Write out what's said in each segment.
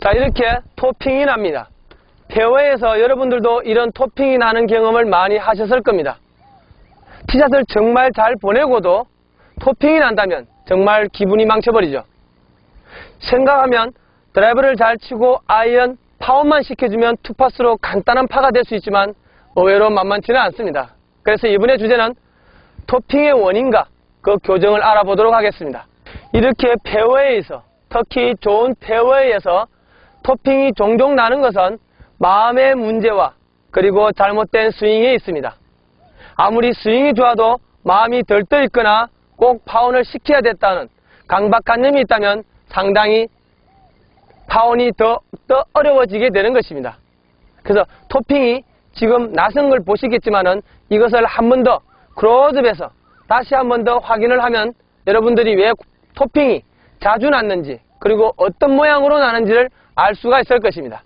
자, 이렇게 토핑이 납니다. 페어웨이에서 여러분들도 이런 토핑이 나는 경험을 많이 하셨을 겁니다. 티샷을 정말 잘 보내고도 토핑이 난다면 정말 기분이 망쳐버리죠. 생각하면 드라이버를 잘 치고 아이언 파워만 시켜주면 투파스로 간단한 파가 될 수 있지만 의외로 만만치는 않습니다. 그래서 이번에 주제는 토핑의 원인과 그 교정을 알아보도록 하겠습니다. 이렇게 페어웨이에서, 특히 좋은 페어웨이에서 토핑이 종종 나는 것은 마음의 문제와 그리고 잘못된 스윙에 있습니다. 아무리 스윙이 좋아도 마음이 들떠 있거나 꼭 파혼을 시켜야 됐다는 강박관념이 있다면 상당히 파혼이 더 어려워지게 되는 것입니다. 그래서 토핑이 지금 나선 걸 보시겠지만은 이것을 한 번 더 클로즈업해서 다시 한 번 더 확인을 하면 여러분들이 왜 토핑이 자주 났는지 그리고 어떤 모양으로 나는지를 알 수가 있을 것입니다.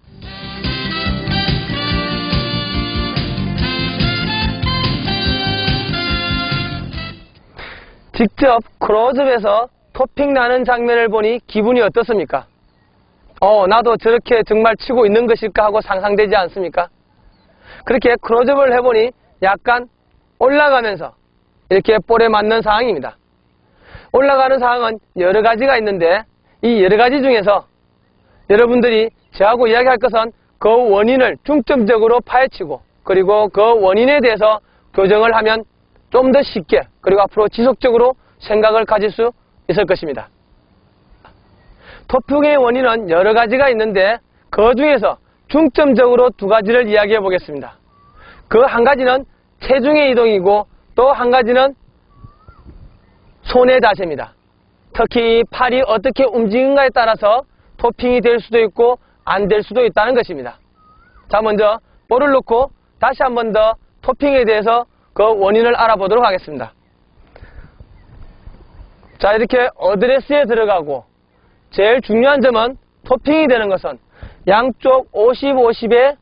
직접 클로즈업에서 토핑 나는 장면을 보니 기분이 어떻습니까? 나도 저렇게 정말 치고 있는 것일까 하고 상상되지 않습니까? 그렇게 클로즈업을 해보니 약간 올라가면서 이렇게 볼에 맞는 상황입니다. 올라가는 상황은 여러 가지가 있는데 이 여러 가지 중에서 여러분들이 저하고 이야기할 것은 그 원인을 중점적으로 파헤치고 그리고 그 원인에 대해서 교정을 하면 좀 더 쉽게 그리고 앞으로 지속적으로 생각을 가질 수 있을 것입니다. 토핑의 원인은 여러 가지가 있는데 그 중에서 중점적으로 두 가지를 이야기해 보겠습니다. 그 한 가지는 체중의 이동이고 또 한 가지는 손의 자세입니다. 특히 팔이 어떻게 움직이는가에 따라서 토핑이 될 수도 있고 안 될 수도 있다는 것입니다. 자, 먼저 볼을 놓고 다시 한 번 더 토핑에 대해서 그 원인을 알아보도록 하겠습니다. 자, 이렇게 어드레스에 들어가고 제일 중요한 점은 토핑이 되는 것은 양쪽 50, 50에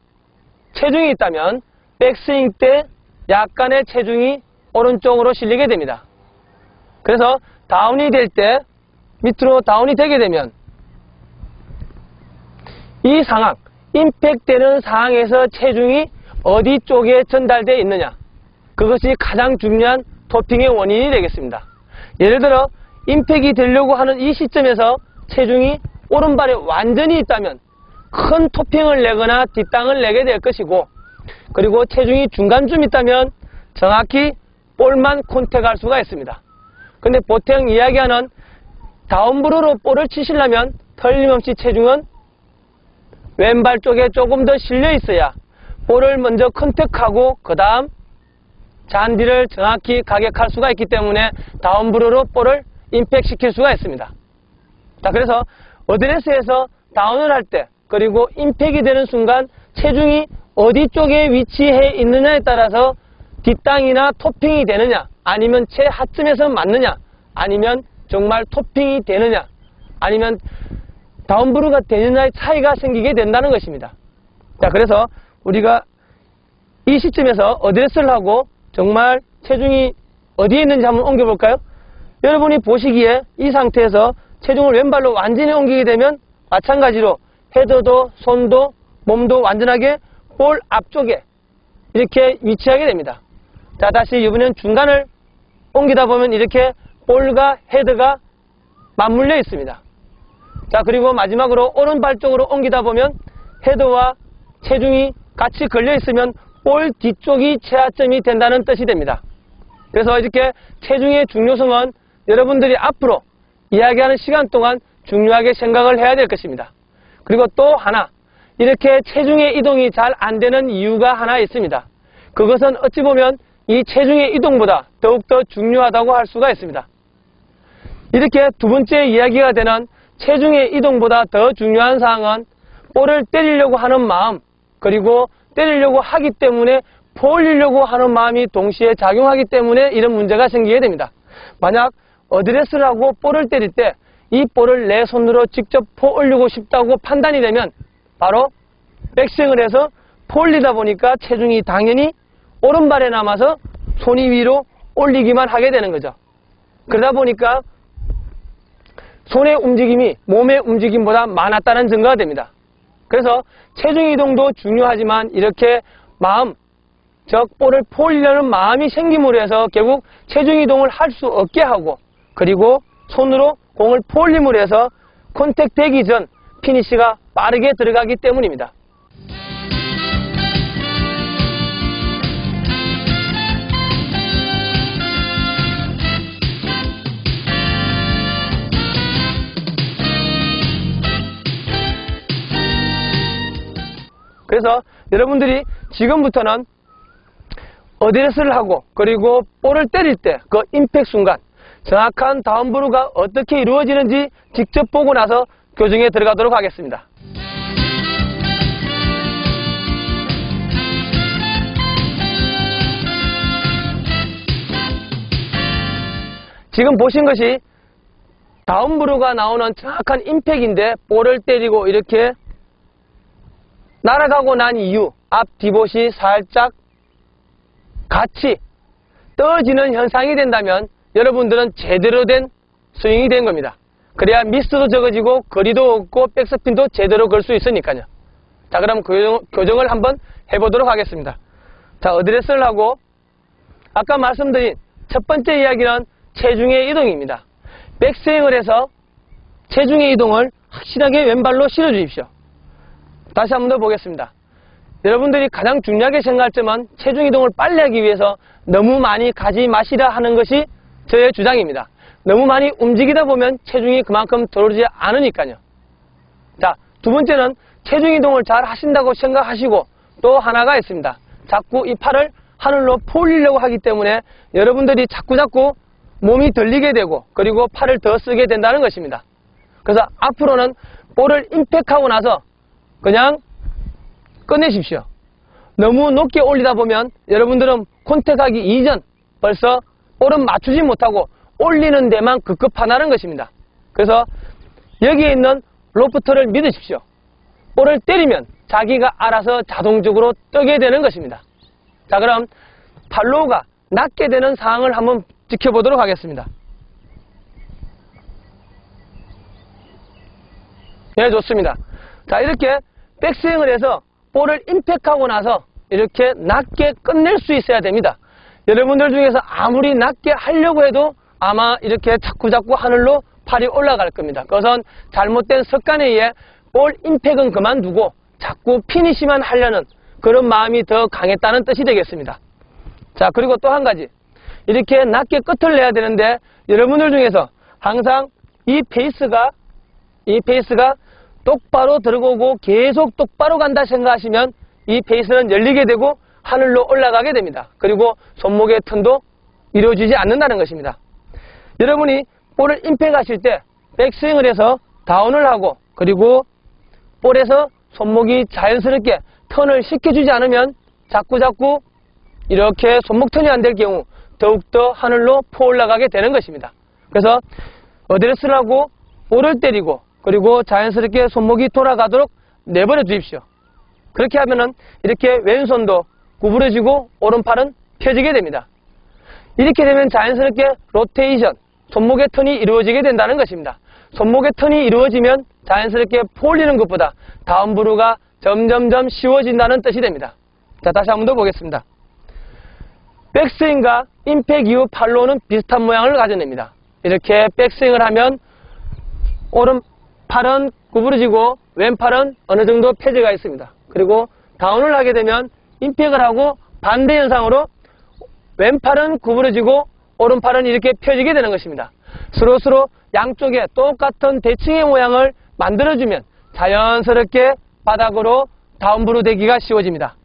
체중이 있다면 백스윙 때 약간의 체중이 오른쪽으로 실리게 됩니다. 그래서 다운이 될 때 밑으로 다운이 되게 되면 이 상황, 임팩트되는 상황에서 체중이 어디 쪽에 전달되어 있느냐, 그것이 가장 중요한 토핑의 원인이 되겠습니다. 예를 들어 임팩이 되려고 하는 이 시점에서 체중이 오른발에 완전히 있다면 큰 토핑을 내거나 뒷땅을 내게 될 것이고, 그리고 체중이 중간쯤 있다면 정확히 볼만 컨택할 수가 있습니다. 근데 보통 이야기하는 다운브루로 볼을 치시려면 틀림없이 체중은 왼발 쪽에 조금 더 실려 있어야 볼을 먼저 컨택하고 그 다음 잔디를 정확히 가격할 수가 있기 때문에 다운브루로 볼을 임팩 시킬 수가 있습니다. 자, 그래서 어드레스에서 다운을 할 때 그리고 임팩이 되는 순간 체중이 어디 쪽에 위치해 있느냐에 따라서 뒷땅이나 토핑이 되느냐, 아니면 최하점에서 맞느냐, 아니면 정말 토핑이 되느냐, 아니면 다운브루가 되느냐의 차이가 생기게 된다는 것입니다. 자, 그래서 우리가 이 시점에서 어드레스를 하고 정말 체중이 어디에 있는지 한번 옮겨볼까요? 여러분이 보시기에 이 상태에서 체중을 왼발로 완전히 옮기게 되면 마찬가지로 헤더도 손도 몸도 완전하게 볼 앞쪽에 이렇게 위치하게 됩니다. 자, 다시 이번엔 중간을 옮기다 보면 이렇게 볼과 헤드가 맞물려 있습니다. 자, 그리고 마지막으로 오른발 쪽으로 옮기다 보면 헤드와 체중이 같이 걸려 있으면 볼 뒤쪽이 최하점이 된다는 뜻이 됩니다. 그래서 이렇게 체중의 중요성은 여러분들이 앞으로 이야기하는 시간 동안 중요하게 생각을 해야 될 것입니다. 그리고 또 하나, 이렇게 체중의 이동이 잘 안 되는 이유가 하나 있습니다. 그것은 어찌 보면 이 체중의 이동보다 더욱더 중요하다고 할 수가 있습니다. 이렇게 두 번째 이야기가 되는 체중의 이동보다 더 중요한 사항은 볼을 때리려고 하는 마음, 그리고 때리려고 하기 때문에 포올리려고 하는 마음이 동시에 작용하기 때문에 이런 문제가 생기게 됩니다. 만약 어드레스를 하고 볼을 때릴 때 이 볼을 내 손으로 직접 포올리고 싶다고 판단이 되면 바로 백스윙을 해서 포올리다 보니까 체중이 당연히 오른발에 남아서 손이 위로 올리기만 하게 되는 거죠. 그러다 보니까 손의 움직임이 몸의 움직임보다 많았다는 증거가 됩니다. 그래서 체중 이동도 중요하지만 이렇게 마음, 즉 볼을 포올리려는 마음이 생김으로 해서 결국 체중 이동을 할 수 없게 하고, 그리고 손으로 공을 포올림으로 해서 컨택 되기 전 피니시가 빠르게 들어가기 때문입니다. 그래서 여러분들이 지금부터는 어드레스를 하고 그리고 볼을 때릴 때 그 임팩트 순간 정확한 다운브루가 어떻게 이루어지는지 직접 보고 나서 교정에 들어가도록 하겠습니다. 지금 보신 것이 다운브루가 나오는 정확한 임팩트인데, 볼을 때리고 이렇게 날아가고 난 이후 앞 디봇이 살짝 같이 떨어지는 현상이 된다면 여러분들은 제대로 된 스윙이 된 겁니다. 그래야 미스도 적어지고 거리도 없고 백스핀도 제대로 걸 수 있으니까요. 자, 그럼 교정을 한번 해보도록 하겠습니다. 자, 어드레스를 하고 아까 말씀드린 첫 번째 이야기는 체중의 이동입니다. 백스윙을 해서 체중의 이동을 확실하게 왼발로 실어 주십시오. 다시 한번 더 보겠습니다. 여러분들이 가장 중요하게 생각할 점은 체중 이동을 빨리 하기 위해서 너무 많이 가지 마시라 하는 것이 저의 주장입니다. 너무 많이 움직이다 보면 체중이 그만큼 들어오지 않으니까요. 자, 두 번째는 체중 이동을 잘 하신다고 생각하시고 또 하나가 있습니다. 자꾸 이 팔을 하늘로 포올리려고 하기 때문에 여러분들이 자꾸 몸이 들리게 되고 그리고 팔을 더 쓰게 된다는 것입니다. 그래서 앞으로는 볼을 임팩트하고 나서 그냥 끝내십시오. 너무 높게 올리다 보면 여러분들은 컨택하기 이전 벌써 볼은 맞추지 못하고 올리는 데만 급급하다는 것입니다. 그래서 여기에 있는 로프트를 믿으십시오. 볼을 때리면 자기가 알아서 자동적으로 뜨게 되는 것입니다. 자, 그럼 팔로우가 낮게 되는 상황을 한번 지켜보도록 하겠습니다. 네, 좋습니다. 자, 이렇게 백스윙을 해서 볼을 임팩트하고 나서 이렇게 낮게 끝낼 수 있어야 됩니다. 여러분들 중에서 아무리 낮게 하려고 해도 아마 이렇게 자꾸 하늘로 팔이 올라갈 겁니다. 그것은 잘못된 습관에 의해 볼 임팩트는 그만두고 자꾸 피니시만 하려는 그런 마음이 더 강했다는 뜻이 되겠습니다. 자, 그리고 또 한 가지, 이렇게 낮게 끝을 내야 되는데 여러분들 중에서 항상 이 페이스가 똑바로 들어오고 계속 똑바로 간다 생각하시면 이 페이스는 열리게 되고 하늘로 올라가게 됩니다. 그리고 손목의 턴도 이루어지지 않는다는 것입니다. 여러분이 볼을 임팩트 하실 때 백스윙을 해서 다운을 하고 그리고 볼에서 손목이 자연스럽게 턴을 시켜주지 않으면 자꾸 이렇게 손목 턴이 안 될 경우 더욱더 하늘로 포올라가게 되는 것입니다. 그래서 어드레스를 하고 볼을 때리고 그리고 자연스럽게 손목이 돌아가도록 내버려 두십시오. 그렇게 하면은 이렇게 왼손도 구부러지고 오른팔은 펴지게 됩니다. 이렇게 되면 자연스럽게 로테이션, 손목의 턴이 이루어지게 된다는 것입니다. 손목의 턴이 이루어지면 자연스럽게 포올리는 것보다 다운브루가 점점점 쉬워진다는 뜻이 됩니다. 자, 다시 한번 더 보겠습니다. 백스윙과 임팩트 이후 팔로우는 비슷한 모양을 가져냅니다. 이렇게 백스윙을 하면 오른팔은 구부러지고 왼팔은 어느 정도 펴져가 있습니다. 그리고 다운을 하게 되면 임팩트를 하고 반대 현상으로 왼팔은 구부러지고 오른팔은 이렇게 펴지게 되는 것입니다. 서로 양쪽에 똑같은 대칭의 모양을 만들어주면 자연스럽게 바닥으로 다운브루 되기가 쉬워집니다.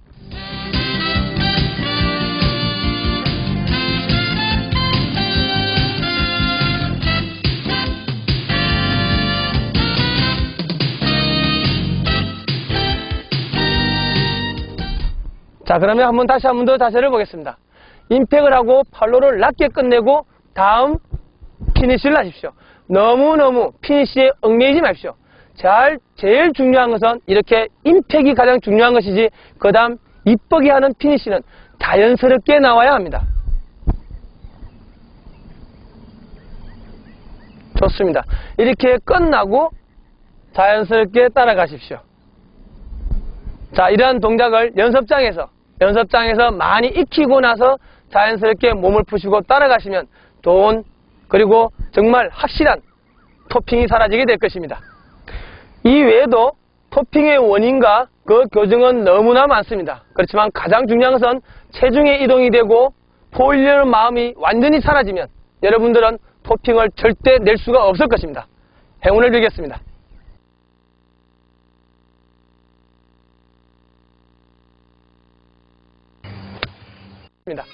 자, 그러면 다시 한 번 더 자세를 보겠습니다. 임팩트를 하고 팔로우를 낮게 끝내고 다음 피니시를 하십시오. 너무너무 피니시에 얽매이지 마십시오. 제일 중요한 것은 이렇게 임팩트가 가장 중요한 것이지 그 다음 이쁘게 하는 피니시는 자연스럽게 나와야 합니다. 좋습니다. 이렇게 끝나고 자연스럽게 따라가십시오. 자, 이러한 동작을 연습장에서 많이 익히고 나서 자연스럽게 몸을 푸시고 따라가시면 좋은, 그리고 정말 확실한 토핑이 사라지게 될 것입니다. 이 외에도 토핑의 원인과 그 교정은 너무나 많습니다. 그렇지만 가장 중요한 것은 체중의 이동이 되고 포올리는 마음이 완전히 사라지면 여러분들은 토핑을 절대 낼 수가 없을 것입니다. 행운을 빌겠습니다. 입니다.